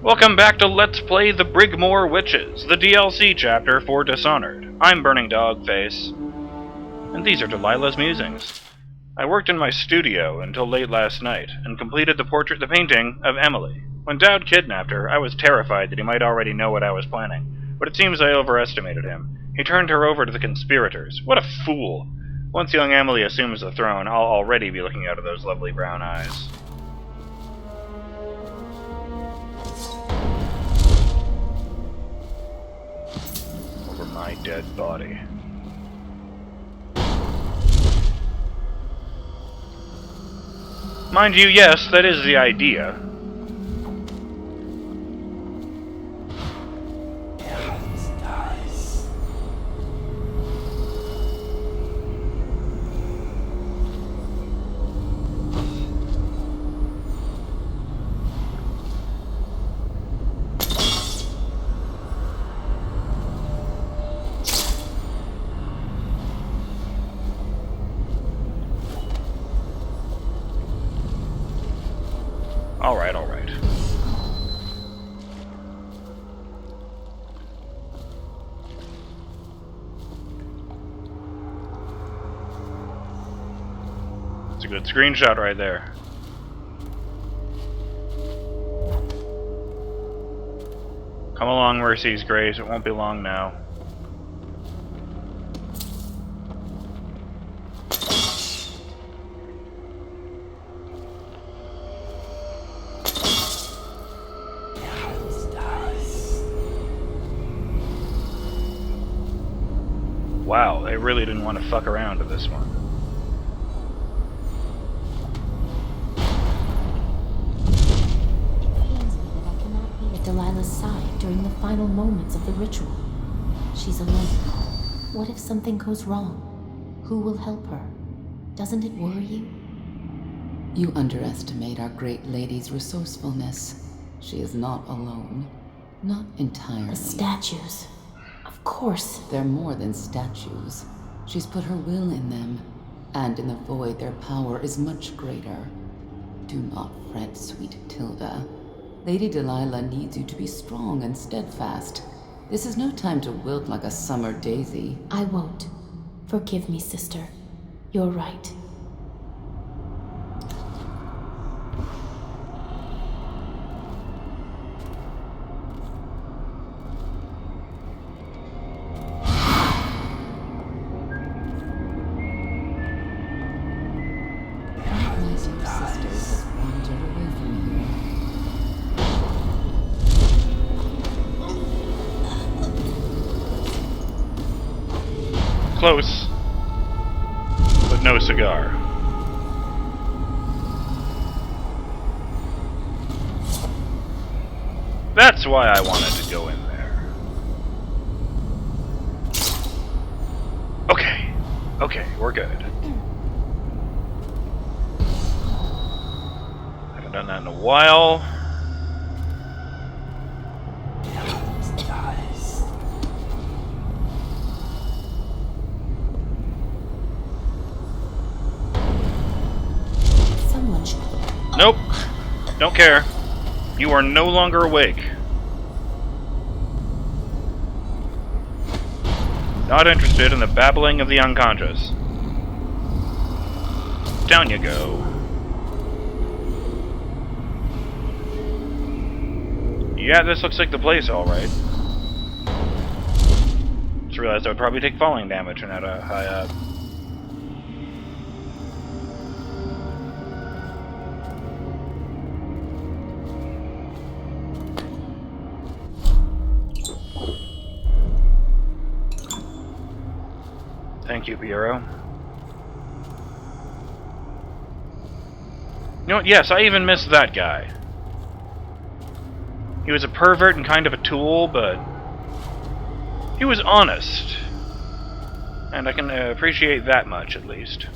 Welcome back to Let's Play the Brigmore Witches, the DLC chapter for Dishonored. I'm BurningDogFace, and these are Delilah's musings. I worked in my studio until late last night, and completed the painting of Emily. When Daud kidnapped her, I was terrified that he might already know what I was planning, but it seems I overestimated him. He turned her over to the conspirators. What a fool! Once young Emily assumes the throne, I'll already be looking out of those lovely brown eyes. Over my dead body. Mind you, yes, that is the idea. Alright. It's a good screenshot right there. Come along, Mercy's Grace, it won't be long now. Wow, they really didn't want to fuck around with this one. It pains me that I cannot be at Delilah's side during the final moments of the ritual. She's alone. What if something goes wrong? Who will help her? Doesn't it worry you? You underestimate our great lady's resourcefulness. She is not alone. Not entirely. The statues. Of course. They're more than statues. She's put her will in them, and in the void their power is much greater. Do not fret, sweet Tilda. Lady Delilah needs you to be strong and steadfast. This is no time to wilt like a summer daisy. I won't. Forgive me, sister. You're right. Close, but no cigar. That's why I wanted to go in there. Okay, we're good. Haven't done that in a while. Nope. Don't care. You are no longer awake. Not interested in the babbling of the unconscious. Down you go. Yeah, this looks like the place, alright. Just realized I would probably take falling damage and at a high up. Thank you, Piero. You know what? Yes, I even missed that guy. He was a pervert and kind of a tool, but he was honest. And I can appreciate that much, at least.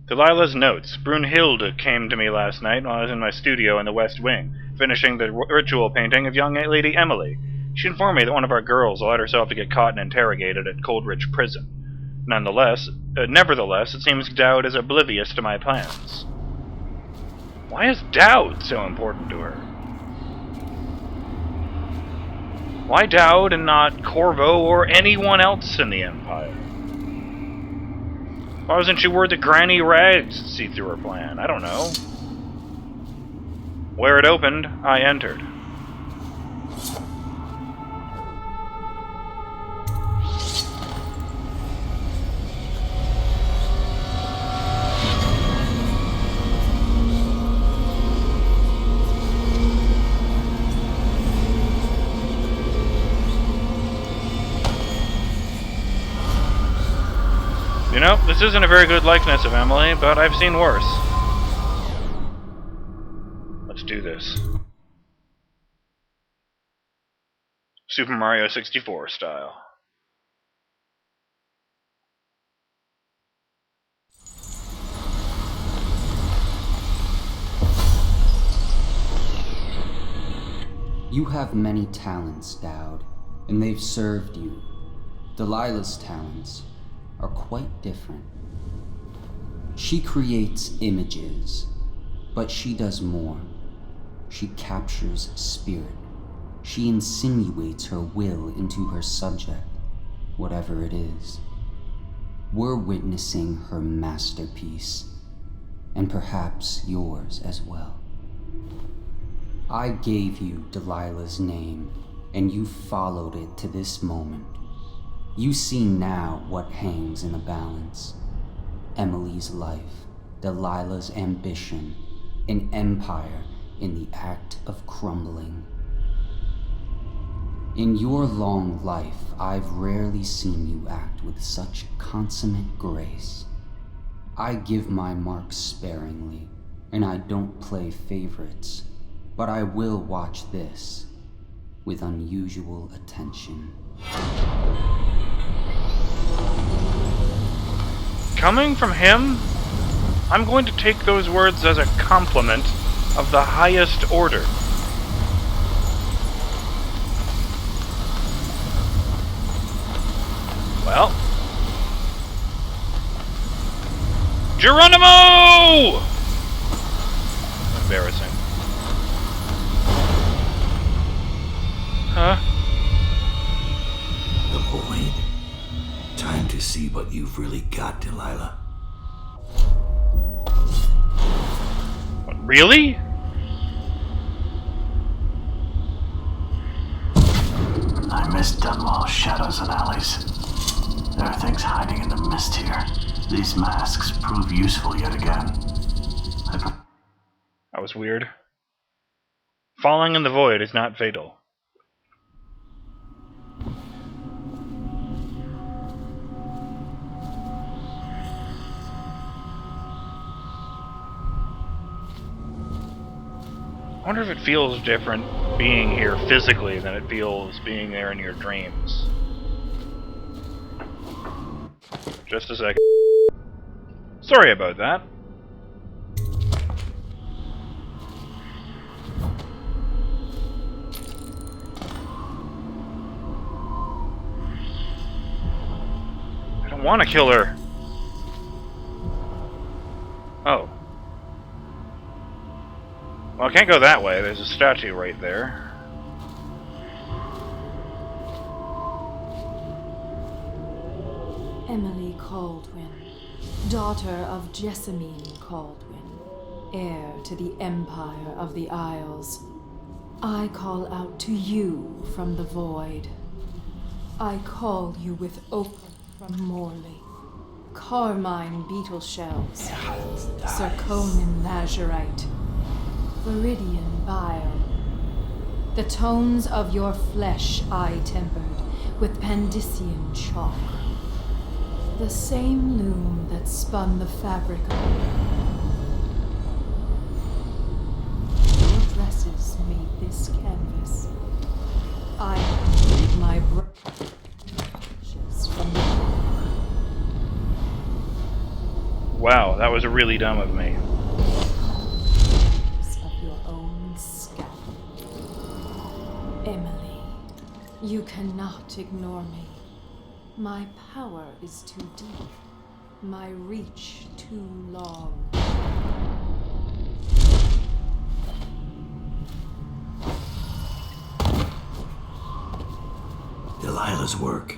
Delilah's notes. Brunhilde came to me last night while I was in my studio in the West Wing, finishing the ritual painting of young Lady Emily. She informed me that one of our girls allowed herself to get caught and interrogated at Coldridge Prison. Nevertheless, it seems Daud is oblivious to my plans. Why is Daud so important to her? Why Daud and not Corvo or anyone else in the Empire? Why wasn't she worried that Granny Rags would see through her plan? I don't know. Where it opened, I entered. You know, this isn't a very good likeness of Emily, but I've seen worse. Let's do this. Super Mario 64 style. You have many talents, Daud, and they've served you. Delilah's talents are quite different. She creates images, but she does more. She captures spirit. She insinuates her will into her subject, whatever it is. We're witnessing her masterpiece, and perhaps yours as well. I gave you Delilah's name, and you followed it to this moment. You see now what hangs in the balance. Emily's life, Delilah's ambition, an empire in the act of crumbling. In your long life, I've rarely seen you act with such consummate grace. I give my marks sparingly, and I don't play favorites, but I will watch this with unusual attention. Coming from him, I'm going to take those words as a compliment of the highest order. Well, Geronimo! Embarrassing. Huh? The void. Time to see what you've really got, Delilah. What, really? I miss Dunwall's shadows and alleys. There are things hiding in the mist here. These masks prove useful yet again. That was weird. Falling in the void is not fatal. I wonder if it feels different being here physically than it feels being there in your dreams. Just a second. Sorry about that. I don't want to kill her. Oh. Well, I can't go that way. There's a statue right there. Emily Kaldwin, daughter of Jessamine Kaldwin, heir to the Empire of the Isles. I call out to you from the void. I call you with opal from Morley, carmine beetle shells, zirconian lazurite, viridian bile. The tones of your flesh I tempered with Pandician chalk. The same loom that spun the fabric of your dresses made this canvas. I made my brushes from the Wow, that was really dumb of me. of your own scalp. Emily, you cannot ignore me. My power is too deep. My reach too long. Delilah's work.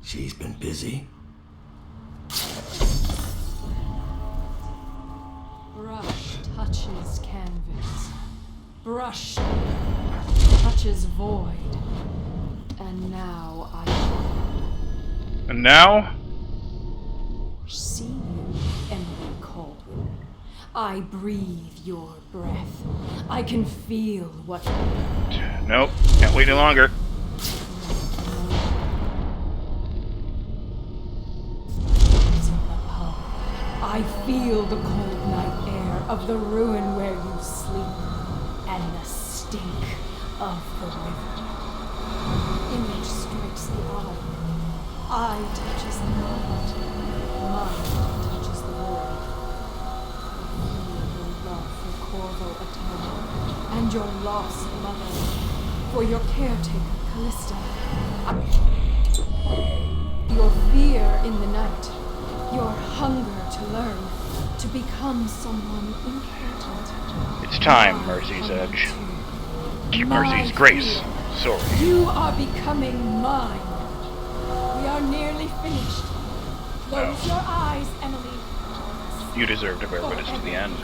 She's been busy. Brush touches canvas. Brush touches void. And now And now? see you, Emily Kaldwin. I breathe your breath. I can feel what... Nope, can't wait any longer. I feel the cold night air of the ruin where you sleep, and the stink of the river. Image strikes the eye touches the mind touches the void. I feel your love for Corvo Atama, and your lost mother, for your caretaker, Callista. Your fear in the night. Your hunger to learn, to become someone important. It's time, Mercy's Edge. Mercy's Grace. Sorry. You are becoming mine. We are nearly finished. Close your eyes, Emily. You deserve to bear witness to the end.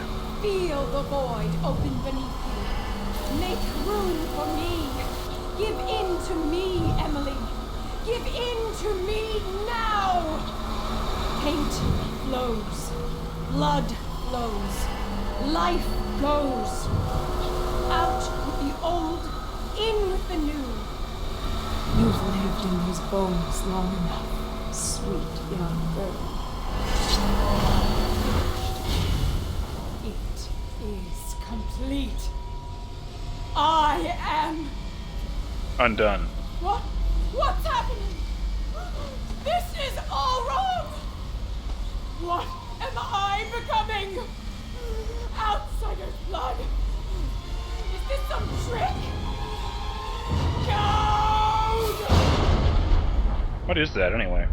Feel the void open beneath you. Make room for me. Give in to me, Emily. Give in to me now. Paint flows, blood flows, life goes. Out with the old, in with the new. You've lived in his bones long enough, sweet young girl. It is complete. I am... Undone. What's happening? This is all wrong! What am I becoming? Outsider's blood? Is this some trick? Daud! What is that, anyway?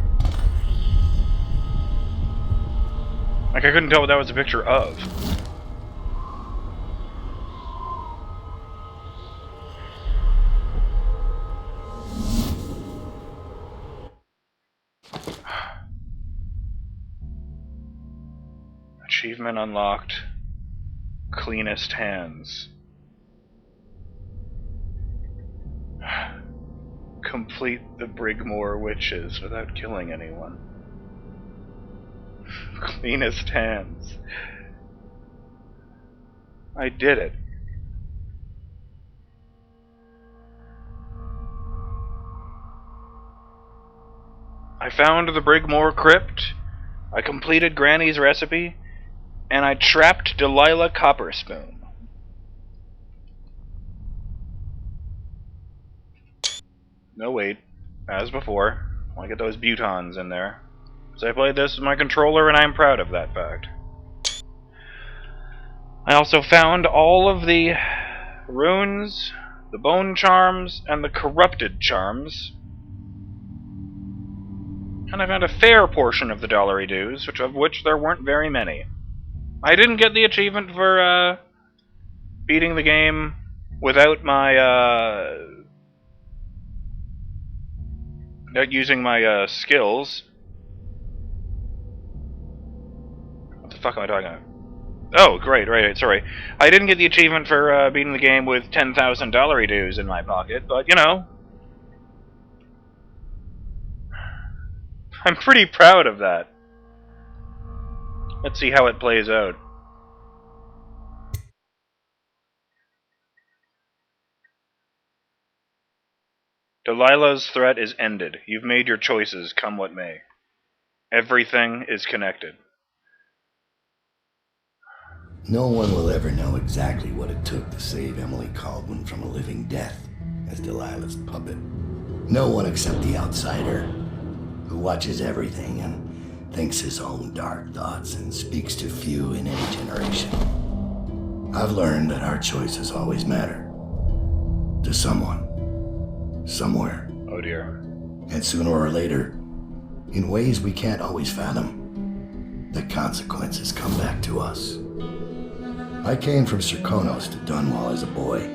Like, I couldn't tell what that was a picture of. Achievement unlocked. Cleanest hands. Complete the Brigmore Witches without killing anyone. Cleanest hands. I did it. I found the Brigmore crypt. I completed Granny's recipe. And I trapped Delilah Copperspoon. No, wait. As before, I want to get those butons in there. So I played this with my controller, and I'm proud of that fact. I also found all of the runes, the bone charms, and the corrupted charms. And I found a fair portion of the dollary dues, of which there weren't very many. I didn't get the achievement for beating the game without my without using my skills. What the fuck am I talking about? Oh, great, right, sorry. I didn't get the achievement for beating the game with 10,000 dollary dues in my pocket, but you know, I'm pretty proud of that. Let's see how it plays out. Delilah's threat is ended. You've made your choices, come what may. Everything is connected. No one will ever know exactly what it took to save Emily Kaldwin from a living death as Delilah's puppet. No one except the outsider, who watches everything and thinks his own dark thoughts and speaks to few in any generation. I've learned that our choices always matter. To someone. Somewhere. Oh dear. And sooner or later, in ways we can't always fathom, the consequences come back to us. I came from Serkonos to Dunwall as a boy,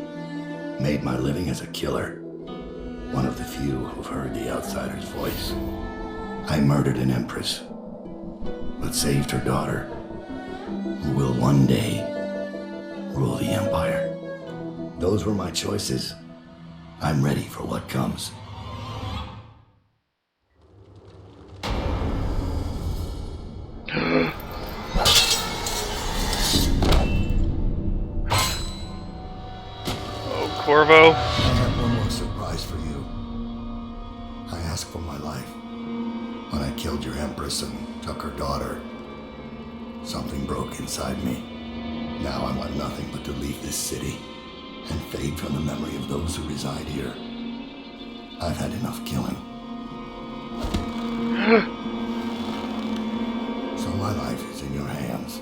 made my living as a killer, one of the few who've heard the outsider's voice. I murdered an empress, but saved her daughter, who will one day rule the Empire. Those were my choices. I'm ready for what comes. Oh, Corvo. I have one more surprise for you. I asked for my life. When I killed your empress and took her daughter, something broke inside me. Now I want nothing but to leave this city and fade from the memory of those who reside here. I've had enough killing. So my life is in your hands.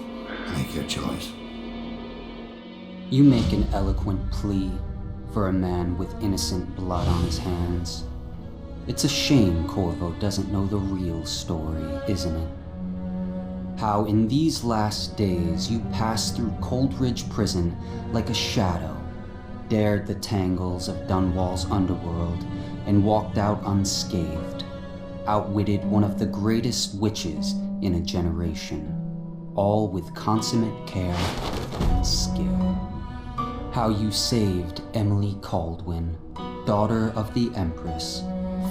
Make your choice. You make an eloquent plea for a man with innocent blood on his hands. It's a shame Corvo doesn't know the real story, isn't it? How in these last days you passed through Coldridge Prison like a shadow, dared the tangles of Dunwall's underworld, and walked out unscathed, outwitted one of the greatest witches in a generation, all with consummate care and skill. How you saved Emily Kaldwin, daughter of the Empress,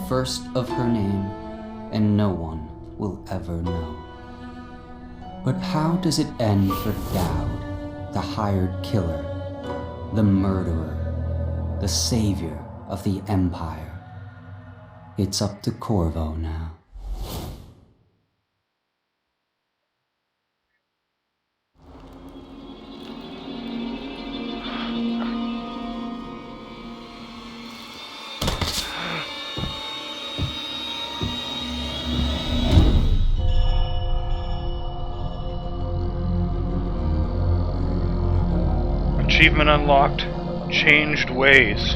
first of her name, and no one will ever know. But how does it end for Daud, the hired killer, the murderer, the savior of the Empire? It's up to Corvo now. Achievement unlocked. Changed ways.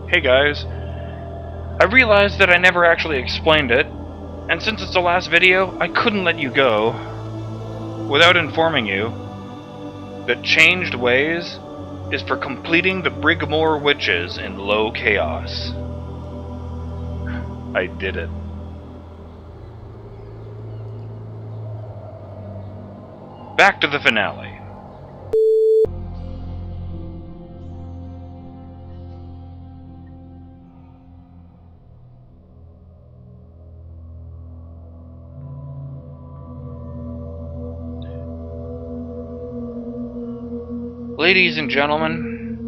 Hey guys. I realized that I never actually explained it, and since it's the last video, I couldn't let you go without informing you that Changed Ways is for completing the Brigmore Witches in low chaos. I did it. Back to the finale. Ladies and gentlemen,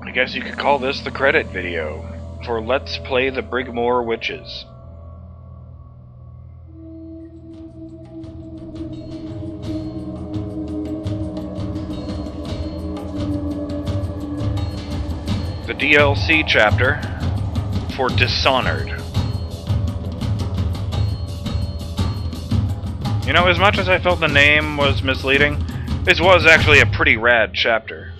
I guess you could call this the credit video for Let's Play the Brigmore Witches. The DLC chapter for Dishonored. You know, as much as I felt the name was misleading, this was actually a pretty rad chapter.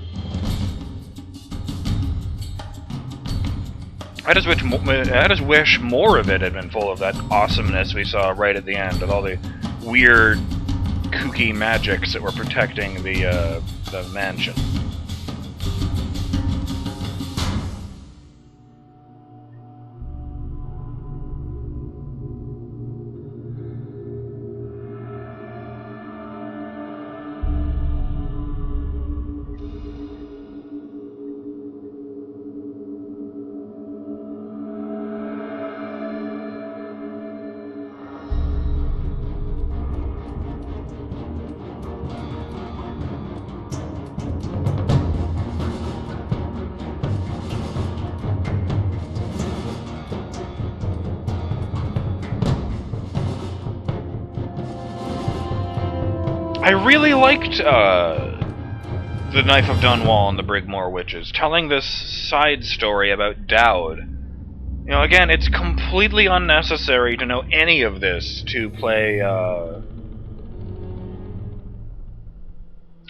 I just wish more of it had been full of that awesomeness we saw right at the end, with all the weird, kooky magics that were protecting the mansion. I really liked the Knife of Dunwall and the Brigmore Witches, telling this side story about Daud. You know, again, it's completely unnecessary to know any of this to play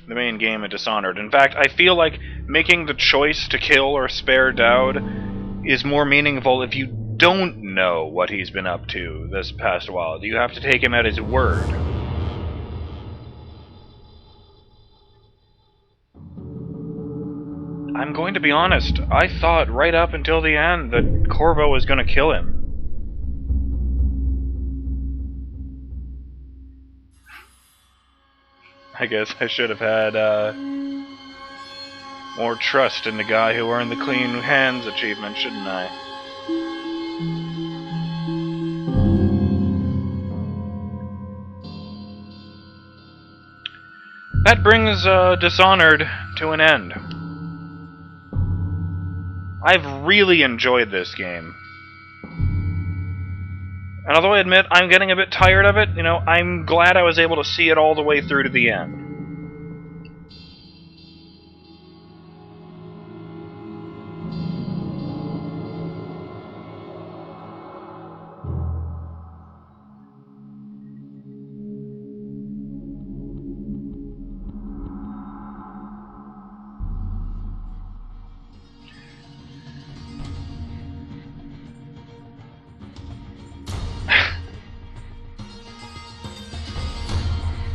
the main game of Dishonored. In fact, I feel like making the choice to kill or spare Daud is more meaningful if you don't know what he's been up to this past while. You have to take him at his word. I'm going to be honest, I thought right up until the end that Corvo was going to kill him. I guess I should have had more trust in the guy who earned the Clean Hands achievement, shouldn't I? That brings Dishonored to an end. I've really enjoyed this game. And although I admit I'm getting a bit tired of it, you know, I'm glad I was able to see it all the way through to the end.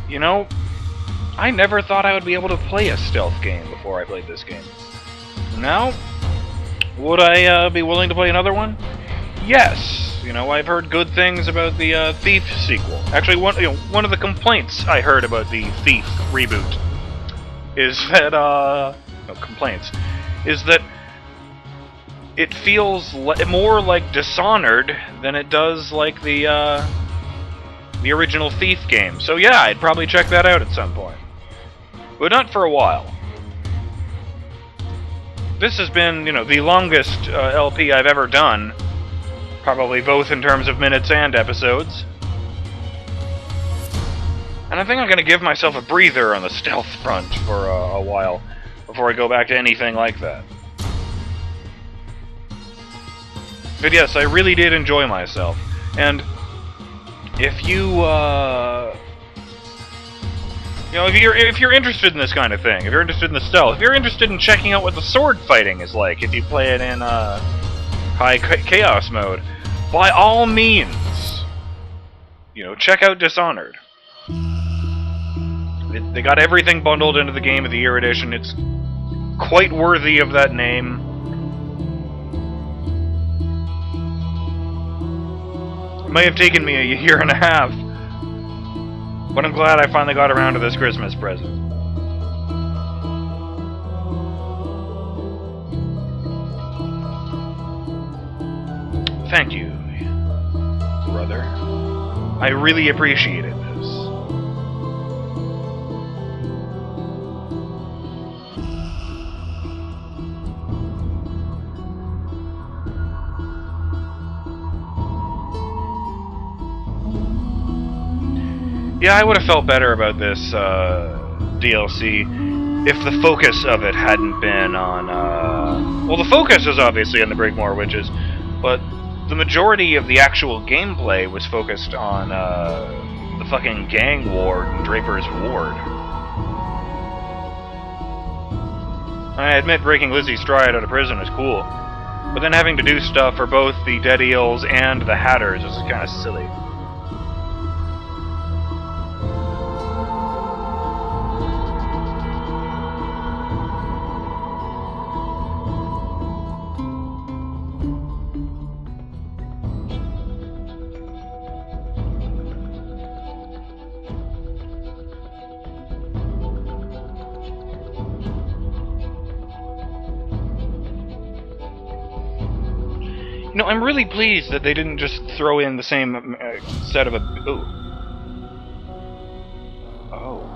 You know, I never thought I would be able to play a stealth game before I played this game. Now, would I be willing to play another one? Yes. You know, I've heard good things about the Thief sequel. Actually, one of the complaints I heard about the Thief reboot is that is that it feels more like Dishonored than it does like the original Thief game. So yeah, I'd probably check that out at some point. But not for a while. This has been, you know, the longest LP I've ever done. Probably both in terms of minutes and episodes. And I think I'm going to give myself a breather on the stealth front for a while before I go back to anything like that. But yes, I really did enjoy myself. And if you, you know, if you're interested in this kind of thing, if you're interested in the stealth, if you're interested in checking out what the sword fighting is like, if you play it in high chaos mode, by all means, you know, check out Dishonored. They got everything bundled into the Game of the Year edition. It's quite worthy of that name. It may have taken me a year and a half, but I'm glad I finally got around to this Christmas present. Thank you, brother. I really appreciated this. Yeah, I would have felt better about this DLC if the focus of it hadn't been on, well, the focus is obviously on the Brigmore Witches, but the majority of the actual gameplay was focused on the fucking gang ward in Draper's Ward. I admit breaking Lizzie's stride out of prison is cool, but then having to do stuff for both the Dead Eels and the Hatters is kind of silly. You know, I'm really pleased that they didn't just throw in the same set of ooh. Oh.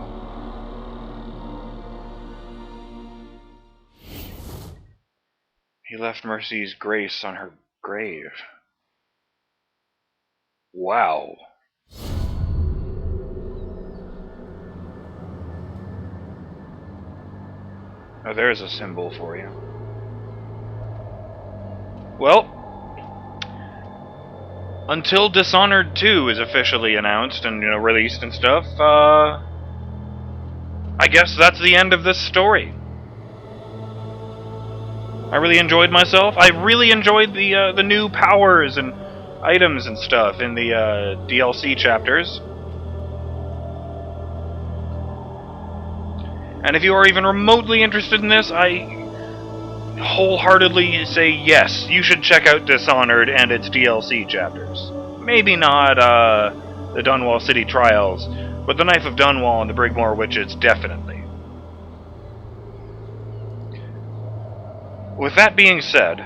He left Mercy's grace on her grave. Wow. Now there's a symbol for you. Well, until Dishonored 2 is officially announced and, you know, released and stuff, I I guess that's the end of this story. I really enjoyed myself. I really enjoyed the new powers and items and stuff in the DLC chapters. And if you are even remotely interested in this, I wholeheartedly say yes, you should check out Dishonored and its DLC chapters. Maybe not the Dunwall City Trials, but the Knife of Dunwall and the Brigmore Witches, definitely. With that being said,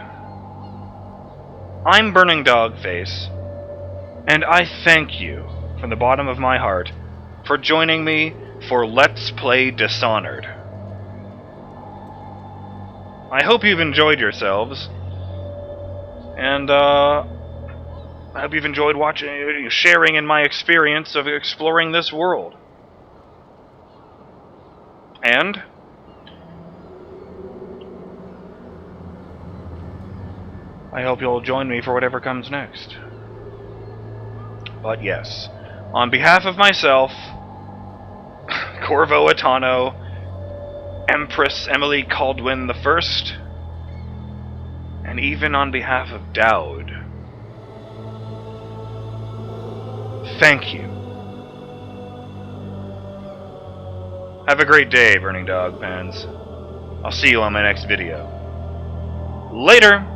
I'm BurningDogFace, and I thank you from the bottom of my heart for joining me for Let's Play Dishonored. I hope you've enjoyed yourselves, and I hope you've enjoyed watching, sharing in my experience of exploring this world. And I hope you'll join me for whatever comes next. But yes, on behalf of myself, Corvo Atano, Empress Emily Kaldwin the First, and even on behalf of Daud, thank you. Have a great day, Burning Dog fans. I'll see you on my next video. Later!